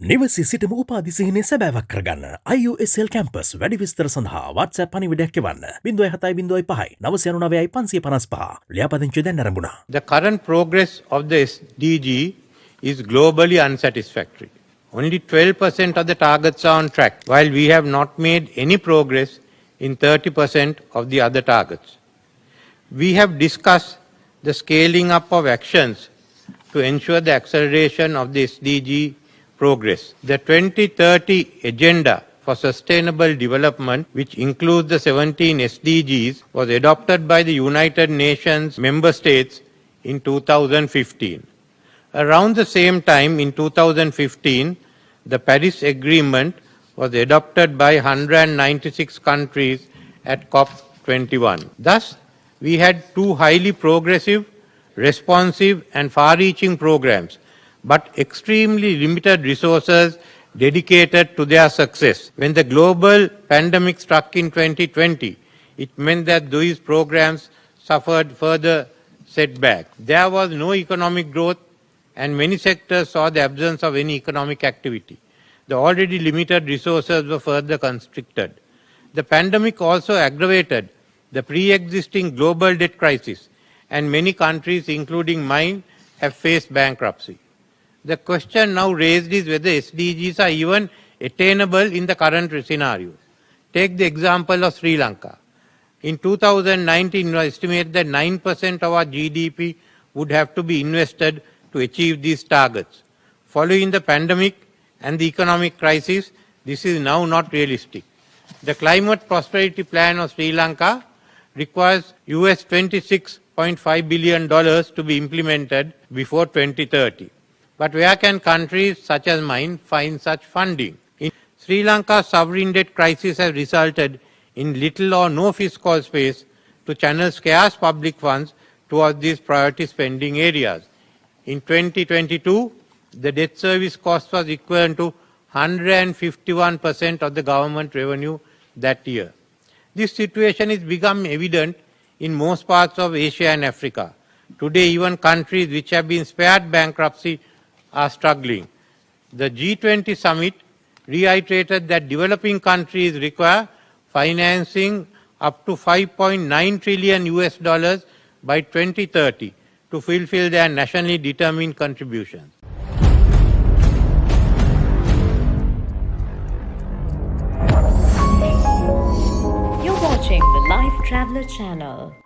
නිවසි සිටම උපාධිසිහිනය සැබෑවක් කරගන්න IUSL campus වැඩි විස්තර සඳහා WhatsApp පණිවිඩයක් එවන්න 0705 999 555 ලියාපදිංචිය දැන් ආරම්භුණා. The current progress of the SDG is globally unsatisfactory. Only 12% of the targets are on track, while we have not made any progress in 30% of the other targets. We have discussed the scaling up of actions to ensure the acceleration of the SDG progress. The 2030 Agenda for Sustainable Development, which includes the 17 SDGs, was adopted by the United Nations member states in 2015. Around the same time, in 2015, the Paris Agreement was adopted by 196 countries at COP21. Thus, we had two highly progressive, responsive and far-reaching programs, but extremely limited resources dedicated to their success. When the global pandemic struck in 2020, it meant that these programs suffered further setback. There was no economic growth and many sectors saw the absence of any economic activity. The already limited resources were further constricted. The pandemic also aggravated the pre-existing global debt crisis, and many countries, including mine, have faced bankruptcy. The question now raised is whether SDGs are even attainable in the current scenario. Take the example of Sri Lanka. In 2019, it was estimated that 9% of our GDP would have to be invested to achieve these targets. Following the pandemic and the economic crisis, this is now not realistic. The Climate Prosperity Plan of Sri Lanka requires $26.5 billion to be implemented before 2030. But where can countries such as mine find such funding? In Sri Lanka's sovereign debt crisis has resulted in little or no fiscal space to channel scarce public funds towards these priority spending areas. In 2022, the debt service cost was equivalent to 151% of the government revenue that year. This situation is become evident in most parts of Asia and Africa. Today, even countries which have been spared bankruptcy are struggling. The G20 summit reiterated that developing countries require financing up to $5.9 trillion by 2030 to fulfill their nationally determined contributions. You're watching the Lifetraveler channel.